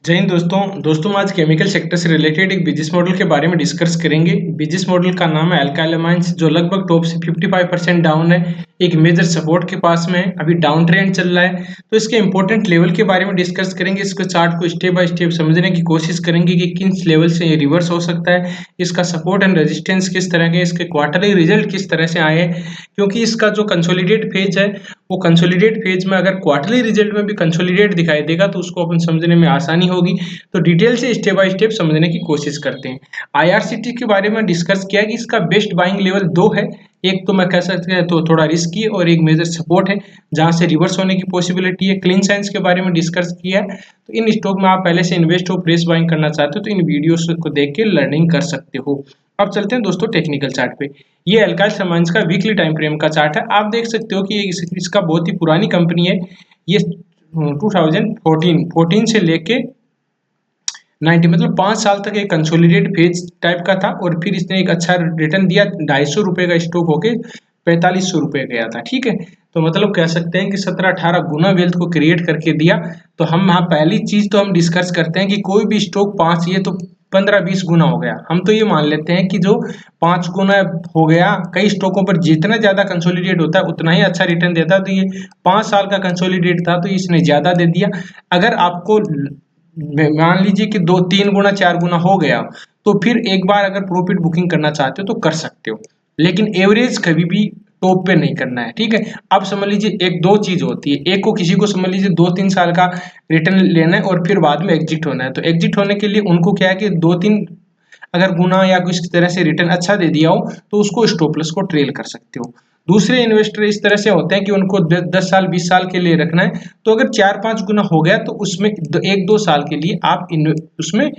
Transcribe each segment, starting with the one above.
जय हिंद दोस्तों हम आज केमिकल सेक्टर से रिलेटेड एक बिजनेस मॉडल के बारे में डिस्कस करेंगे। बिजनेस मॉडल का नाम है अल्काइल अमाइंस, जो लगभग टॉप से 55% डाउन है, एक मेजर सपोर्ट के पास में है, अभी डाउन ट्रेंड चल रहा है। तो इसके इंपॉर्टेंट लेवल के बारे में डिस्कस करेंगे। इसके चार्ट को स्टेप बाय स्टेप समझने की कोशिश करेंगे कि किन लेवल से ये रिवर्स हो सकता है, इसका सपोर्ट एंड रेजिस्टेंस किस तरह के, इसके क्वार्टरली रिजल्ट किस तरह से आए हैं। क्योंकि इसका जो कंसोलिडेट फेज है, वो कंसोलिडेट फेज में अगर क्वार्टरली रिजल्ट में भी कंसोलिडेट दिखाई देगा तो उसको अपन समझने में आसानी होगी। तो डिटेल से स्टेप बाय स्टेप समझने की कोशिश करते हैं। आईआरसीटी के बारे में डिस्कस किया कि इसका बेस्ट बाइंग लेवल दो है। एक तो मैं कह सकते हैं तो थोड़ा रिस्की और एक मेजर सपोर्ट है जहां से रिवर्स होने की पॉसिबिलिटी है। क्लीन साइंस के बारे में डिस्कस किया है। तो इन स्टॉक में आप पहले से इन्वेस्ट हो, फ्रेश बाइंग करना चाहते हो तो इन वीडियोस को देख के लर्निंग कर सकते हो। अब चलते हैं दोस्तों टेक्निकल चार्ट पे। ये अल्काइल अमाइंस का वीकली टाइम फ्रेम का चार्ट है। आप देख सकते हो कि इसका बहुत ही पुरानी कंपनी है। ये 2014 से लेके 90 मतलब 5 साल तक एक कंसोलिडेट फेज टाइप का था और फिर इसने एक अच्छा रिटर्न दिया। 250 रुपये का स्टॉक होके 4500 रुपये गया था। ठीक है, तो मतलब कह सकते हैं कि 17-18 गुना वेल्थ को क्रिएट करके दिया। तो हम यहाँ पहली चीज तो हम डिस्कस करते हैं कि कोई भी स्टॉक 5 ये तो 15-20 गुना हो गया। हम तो ये मान लेते हैं कि जो 5 गुना हो गया, कई स्टॉकों पर जितना ज्यादा कंसोलिडेट होता है उतना ही अच्छा रिटर्न देता है। तो ये 5 साल का कंसोलिडेट था तो इसने ज्यादा दे दिया। अगर आपको मान लीजिए कि 2-3 गुना 4 गुना हो गया तो फिर एक बार अगर प्रॉफिट बुकिंग करना चाहते हो तो कर सकते हो, लेकिन एवरेज कभी भी टॉप पे नहीं करना है। ठीक है, अब समझ लीजिए एक दो चीज होती है। एक को किसी को समझ लीजिए 2-3 साल का रिटर्न लेना है और फिर बाद में एग्जिट होना है। तो एग्जिट होने के लिए उनको क्या है कि 2-3 अगर गुना या किसी तरह से रिटर्न अच्छा दे दिया हो तो उसको स्टॉप लॉस को ट्रेल कर सकते हो। दूसरे इन्वेस्टर इस तरह से होते हैं कि उनको 10 साल 20 साल के लिए रखना है। तो अगर 4-5 गुना हो गया तो उसमें 1-2 साल के लिए आप उसमें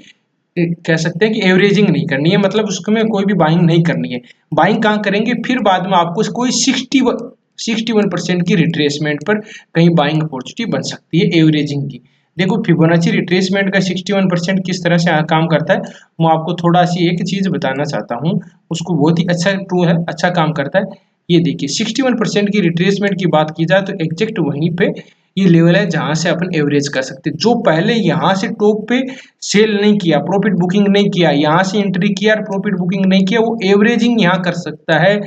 कह सकते हैं कि एवरेजिंग नहीं करनी है, मतलब उसमें कोई भी बाइंग नहीं करनी है। बाइंग कहाँ करेंगे, फिर बाद में आपको कोई 61% की रिट्रेसमेंट पर कहीं बाइंग अपॉर्चुनिटी बन सकती है एवरेजिंग की। देखो फिबोनाची रिट्रेसमेंट का 61% किस तरह से काम करता है, मैं आपको थोड़ा सी एक चीज बताना चाहता हूँ। उसको बहुत ही अच्छा टूल है, अच्छा काम करता है। ये देखिए 61% की रिट्रेसमेंट की बात की जाए तो एग्जैक्ट वहीं पे ये लेवल है जहां से अपन एवरेज कर सकते हैं। जो पहले यहां से टॉप पे सेल नहीं किया, प्रॉफिट बुकिंग नहीं किया, यहाँ से एंट्री किया और प्रॉफिट बुकिंग नहीं किया, वो एवरेजिंग यहाँ कर सकता है।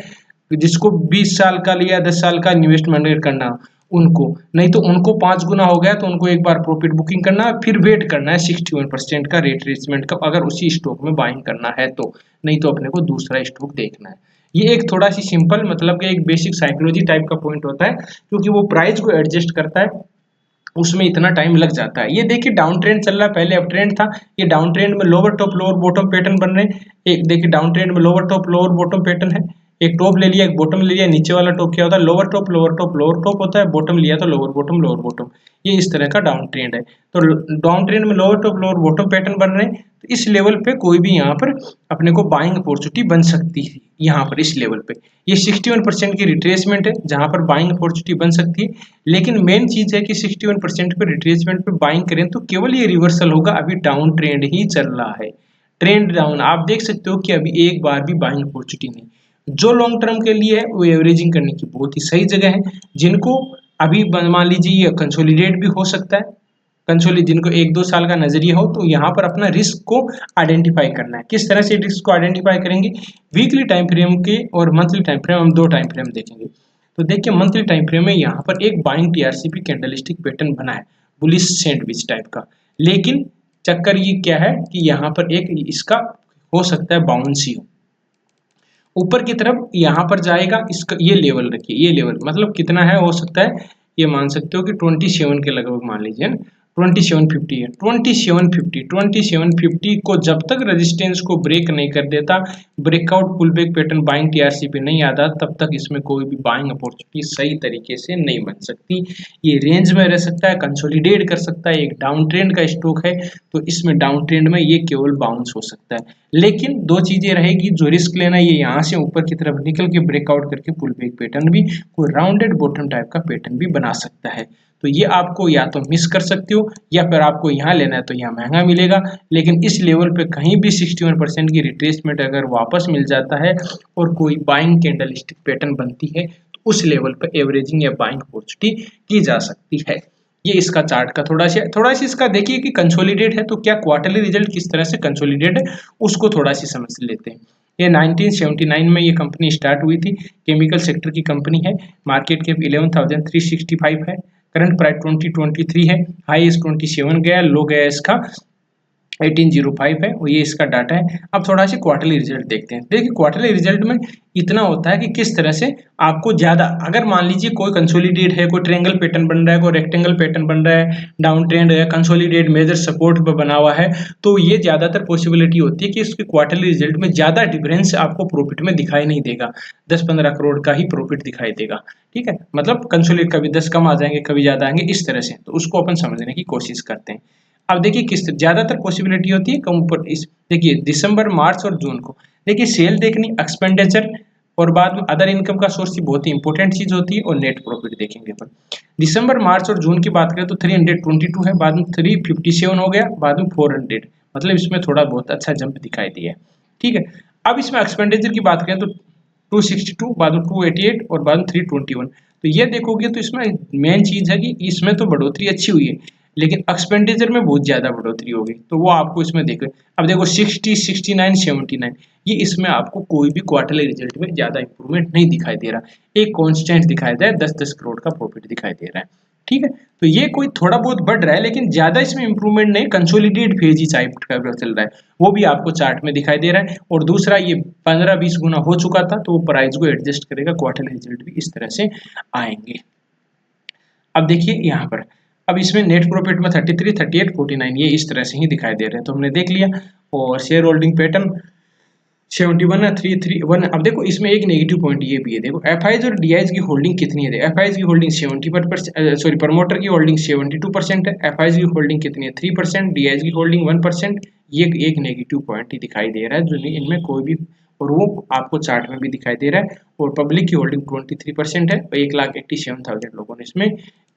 जिसको 20 साल का लिया 10 साल का इन्वेस्टमेंट करना उनको, नहीं तो उनको 5 गुना हो गया तो उनको एक बार प्रॉफिट बुकिंग करना है, फिर वेट करना है 61% का रिट्रेसमेंट का अगर उसी स्टॉक में बाइंग करना है तो, नहीं तो अपने को दूसरा स्टॉक देखना है। ये एक थोड़ा सी सिंपल मतलब कि एक बेसिक साइकोलॉजी टाइप का पॉइंट होता है, क्योंकि वो प्राइस को एडजस्ट करता है, उसमें इतना टाइम लग जाता है। ये देखिए डाउन ट्रेंड चल रहा है, पहले अप ट्रेंड था। ये डाउन ट्रेंड में lower top lower bottom pattern बन रहे हैं। एक देखिए डाउन ट्रेंड में lower top lower bottom pattern है। एक टॉप ले लिया, एक बॉटम ले लिया। नीचे वाला टॉप क्या होता है, lower top lower top lower top होता है। बॉटम लिया तो लोअर बॉटम। ये इस तरह का डाउन ट्रेंड है। तो डाउन ट्रेंड में lower top lower bottom pattern बन रहे हैं। तो इस लेवल पे कोई भी यहाँ पर अपने को बाइंग अपॉर्चुनिटी बन सकती है। यहाँ पर इस लेवल पे ये 61% की रिट्रेसमेंट है जहां पर बाइंग अपॉर्चुनिटी बन सकती है। लेकिन मेन चीज है कि 61% पे रिट्रेसमेंट पे बाइंग करें तो केवल ये रिवर्सल होगा, अभी डाउन ट्रेंड ही चल रहा है। ट्रेंड डाउन आप देख सकते हो कि अभी एक बार भी बाइंग अपॉर्चुनिटी नहीं। जो लॉन्ग टर्म के लिए है वो एवरेजिंग करने की बहुत ही सही जगह है। जिनको अभी मान लीजिए ये कंसोलिडेट भी हो सकता है, जिनको 1-2 साल का नजरिया हो तो यहाँ पर अपना रिस्क को आइडेंटिफाई करना है। किस तरह से रिस्क को आइडेंटिफाई करेंगे, वीकली टाइम फ्रेम के और मंथली टाइम फ्रेम, हम दो टाइम फ्रेम देखेंगे। तो देखिए मंथली टाइम फ्रेम में यहाँ पर एक बाइंग टीआरसीपी कैंडलस्टिक पैटर्न बना है, बुलिश सैंडविच टाइप का। लेकिन चक्कर ये क्या है कि यहाँ पर एक इसका हो सकता है बाउंसी हो, ऊपर की तरफ यहाँ पर जाएगा। इसका ये लेवल रखिए, ये लेवल मतलब कितना है, हो सकता है ये मान सकते हो कि 27 के लगभग मान लीजिए ना। 2750 है, 2750 को जब तक रेजिस्टेंस को ब्रेक नहीं कर देता, breakout pull back pattern buying TRC पे नहीं आता, तब तक इसमें कोई भी बाइंग अपॉर्चुनिटी सही तरीके से नहीं बन सकती। ये रेंज में रह सकता है, कंसोलिडेट कर सकता है, एक डाउन ट्रेंड का स्टॉक है तो इसमें डाउन ट्रेंड में ये केवल बाउंस हो सकता है। लेकिन दो चीजें रहेगी, जो रिस्क लेना ये यहाँ से ऊपर की तरफ निकल के ब्रेकआउट करके पुल बैक पैटर्न भी कोई राउंडेड बॉटम टाइप का पैटर्न भी बना सकता है। तो ये आपको या तो मिस कर सकते हो या फिर आपको यहाँ लेना है तो यहाँ महंगा मिलेगा। लेकिन इस लेवल पे कहीं भी 61% की रिट्रेसमेंट अगर वापस मिल जाता है और कोई बाइंग कैंडलस्टिक पैटर्न बनती है तो उस लेवल पे एवरेजिंग या बाइंग अपॉर्चुनिटी की जा सकती है। ये इसका चार्ट का थोड़ा सा इसका देखिए कि कंसोलिडेट है, तो क्या क्वार्टरली रिजल्ट किस तरह से कंसोलिडेट है उसको थोड़ा सी समझ लेते हैं। ये 1979 में ये कंपनी स्टार्ट हुई थी, केमिकल सेक्टर की कंपनी है, मार्केट कैप 11,365 है, करंट प्राइस 2023 है, हाई इस 27 गया, लो गया इसका 1805 है, और ये इसका डाटा है। अब थोड़ा सा क्वार्टरली रिजल्ट देखते हैं। देखिए क्वार्टरली रिजल्ट में इतना होता है कि किस तरह से आपको ज़्यादा, अगर मान लीजिए कोई कंसोलिडेट है, कोई ट्रायंगल पैटर्न बन रहा है, कोई रेक्टेंगल पैटर्न बन रहा है, डाउन ट्रेंड है, कंसोलिडेट मेजर सपोर्ट पर बना हुआ है, तो ये ज़्यादातर पॉसिबिलिटी होती है कि इसके क्वार्टरली रिजल्ट में ज़्यादा डिफरेंस आपको प्रॉफिट में दिखाई नहीं देगा, 10-15 करोड़ का ही प्रॉफिट दिखाई देगा। ठीक है, मतलब कंसोलिडेट कभी 10 कम आ जाएंगे, कभी ज़्यादा आएंगे, इस तरह से, तो उसको अपन समझने की कोशिश करते हैं। अब देखिए किस ज्यादातर पॉसिबिलिटी होती है कम पर इस, देखिए दिसंबर, मार्च और जून को देखिए सेल देखनी, एक्सपेंडिचर, और बाद में अदर इनकम का सोर्स ही बहुत ही इंपॉर्टेंट चीज होती है, और नेट प्रॉफिट देखेंगे अपन। दिसंबर, मार्च और जून की बात करें तो 322 है, बाद में 357 हो गया, बाद में 400, मतलब इसमें थोड़ा बहुत अच्छा जंप दिखाई दिया है। ठीक है, अब इसमें एक्सपेंडिचर की बात करें तो 262, बाद में 288 और बाद में 321। तो ये देखोगे तो इसमें मेन चीज है कि इसमें तो बढ़ोतरी अच्छी हुई है, लेकिन एक्सपेंडिचर में बहुत ज्यादा बढ़ोतरी होगी, तो वो आपको इसमें देखो। अब देखो 60, 69, 79, ये इसमें आपको कोई भी क्वार्टरली रिजल्ट में ज्यादा इंप्रूवमेंट नहीं दिखाई दे रहा, एक कांस्टेंट दिखाई दे रहा है, 10-10 करोड़ का प्रॉफिट दिखाई दे रहा है। ठीक है, तो ये कोई थोड़ा बहुत बढ़ रहा है, लेकिन ज्यादा इसमें इंप्रूवमेंट नहीं, कंसोलिडेट फेज ही टाइप का चल रहा है, वो भी आपको चार्ट में दिखाई दे रहा है। और दूसरा, ये 15-20 गुना हो चुका था, तो वो प्राइस को एडजस्ट करेगा, क्वार्टरली रिजल्ट भी इस तरह से आएंगे। अब देखिए यहाँ पर, अब इसमें नेट प्रॉफिट में 33, 38, 49 ये इस तरह से ही दिखाई दे रहे हैं, तो हमने देख लिया। और शेयर होल्डिंग पैटर्न 71 है, 331। अब देखो इसमें एक नेगेटिव पॉइंट ये भी है, देखो एफआईज और डीआईज की होल्डिंग कितनी है। एफआईज की होल्डिंग 70%, सॉरी प्रमोटर की होल्डिंग 72% है, एफआईज की होल्डिंग कितनी है 3%, डीआईज की होल्डिंग 1%। ये एक नेगेटिव पॉइंट ही दिखाई दे रहा है, जो इनमें कोई भी, और वो आपको चार्ट में भी दिखाई दे रहा है। और पब्लिक की होल्डिंग 23% है, और 1,87,000 लोगों ने इसमें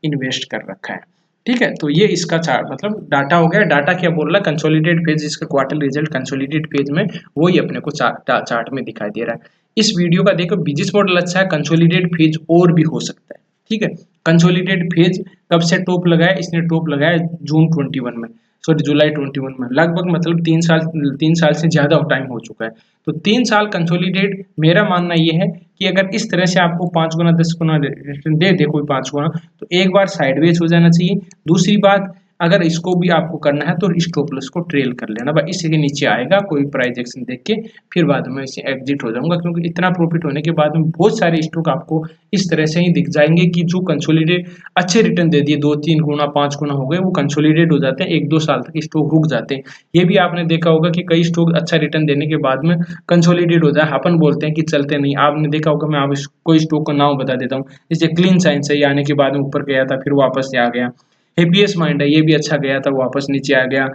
इन्वेस्ट कर रखा है। ठीक है, तो ये इसका चार्ट मतलब डाटा हो गया। डाटा क्या बोल रहा है, कंसोलिडेट पेज, इसका क्वार्टर रिजल्ट कंसोलिडेट पेज में वही अपने को चार्ट में दिखाई दे रहा है। इस वीडियो का देखो, बिजनेस मॉडल अच्छा है, कंसोलिडेट पेज और भी हो सकता है। ठीक है, कंसोलिडेट पेज कब से टॉप लगाया, इसने टॉप लगाया जून 21 में, सॉरी जुलाई 21 में, लगभग मतलब 3 साल से ज्यादा टाइम हो चुका है। तो 3 साल कंसोलिडेट, मेरा मानना यह है कि अगर इस तरह से आपको 5 गुना 10 गुना रिटर्न दे दे कोई 5 गुना, तो एक बार साइडवेज हो जाना चाहिए। दूसरी बात, अगर इसको भी आपको करना है तो स्टॉप लॉस को ट्रेल कर लेना, भाई इसके नीचे आएगा कोई प्राइस एक्शन देख के, फिर बाद में इसे एग्जिट हो जाऊंगा, क्योंकि इतना प्रॉफिट होने के बाद में बहुत सारे स्टॉक आपको इस तरह से ही दिख जाएंगे कि जो कंसोलिडेट अच्छे रिटर्न दे दिए, 2-3 गुना 5 गुना हो गए, वो कंसोलिडेट हो जाते हैं, 1-2 साल तक स्टॉक रुक जाते हैं। ये भी आपने देखा होगा कि कई स्टॉक अच्छा रिटर्न देने के बाद में कंसोलिडेट हो जाए, अपन बोलते हैं कि चलते नहीं। आपने देखा होगा, मैं आप कोई स्टॉक का नाम बता देता हूँ, जैसे क्लीन साइंस है, ये आने के बाद में ऊपर गया था, फिर वापस से आ गया। हैप्पीएस्ट माइंड है, ये भी अच्छा गया था, वापस नीचे आ गया।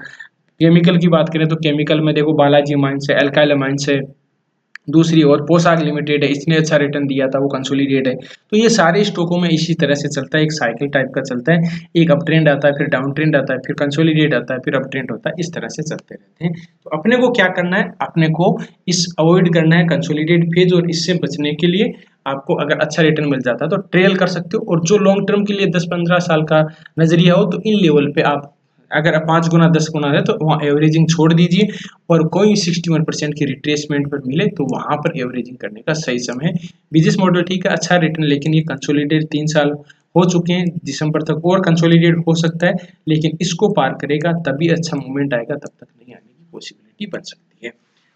केमिकल की बात करें तो केमिकल में देखो बालाजी माइंस है, अल्काइल माइंस है, दूसरी और पोशाक लिमिटेड है, इसने अच्छा रिटर्न दिया था, वो कंसोलिडेट है। तो ये सारे स्टॉकों में इसी तरह से चलता है, एक साइकिल टाइप का चलता है, एक अप ट्रेंड आता है, फिर डाउन ट्रेंड आता है, फिर कंसोलिडेट आता है, फिर अप ट्रेंड होता है, इस तरह से चलते रहते हैं। तो अपने को क्या करना है, अपने को इस अवॉइड करना है कंसोलिडेट फेज, और इससे बचने के लिए आपको अगर अच्छा रिटर्न मिल जाता है तो ट्रेल कर सकते हो, और जो लॉन्ग टर्म के लिए 10-15 साल का नजरिया हो तो इन लेवल पे आप अगर 5 गुना 10 गुना है तो वहाँ एवरेजिंग छोड़ दीजिए, और कोई 61% की रिट्रेसमेंट पर मिले तो वहां पर एवरेजिंग करने का सही समय है। बिजनेस मॉडल ठीक है, अच्छा रिटर्न, लेकिन ये कंसोलिडेट 3 साल हो चुके हैं, दिसंबर तक और कंसोलिडेट हो सकता है, लेकिन इसको पार करेगा तभी अच्छा मूवमेंट आएगा, तब तक नहीं आने की पॉसिबिलिटी बन सकती है।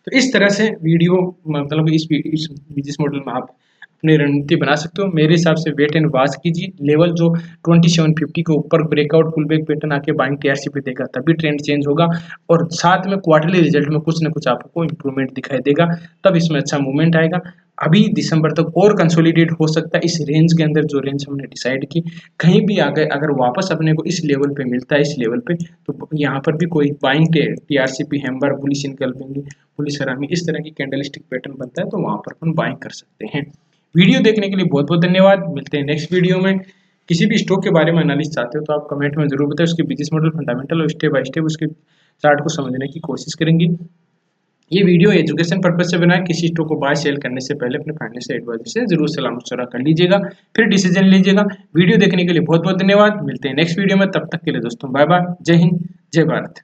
तो इस तरह से वीडियो मतलब इस बिजनेस मॉडल में आप अपनी रणनीति बना सकते हो। मेरे हिसाब से वेट एंड वॉच कीजिए, लेवल जो 2750 के ऊपर ब्रेकआउट पुल बैक पैटर्न आके बाइंग टीआरसी पे देगा, तभी ट्रेंड चेंज होगा, और साथ में क्वार्टरली रिजल्ट में कुछ ना कुछ आपको इंप्रूवमेंट दिखाई देगा, तब इसमें अच्छा मूवमेंट आएगा। अभी दिसंबर तक और कंसोलिडेट हो सकता है, इस रेंज के अंदर जो रेंज हमने डिसाइड की, कहीं भी आ गए, अगर वापस अपने को इस लेवल पे मिलता है, इस लेवल पे, तो यहाँ पर भी कोई बाइंग टीआरसीपी हैम्बर बुलिश इनकल्पिंग पुलिस हरामी इस तरह की कैंडलस्टिक पैटर्न बनता है, तो वहां पर अपन बाइंग कर सकते हैं। वीडियो देखने के लिए बहुत बहुत धन्यवाद। मिलते हैं नेक्स्ट वीडियो में। किसी भी स्टॉक के बारे में एनालिसिस चाहते हो तो आप कमेंट में जरूर बताएं, उसके बिजनेस मॉडल, फंडामेंटल और स्टेप बाय स्टेप उसके चार्ट को समझने की कोशिश करेंगे। ये वीडियो एजुकेशन पर्पज से बना है, किसी स्टॉक को बाय सेल करने से पहले अपने फाइनेंशियल एडवाइजर से जरूर सलाह मशवरा कर लीजिएगा, फिर डिसीजन लीजिएगा। वीडियो देखने के लिए बहुत बहुत धन्यवाद, मिलते हैं नेक्स्ट वीडियो में, तब तक के लिए दोस्तों बाय बाय, जय हिंद, जय भारत।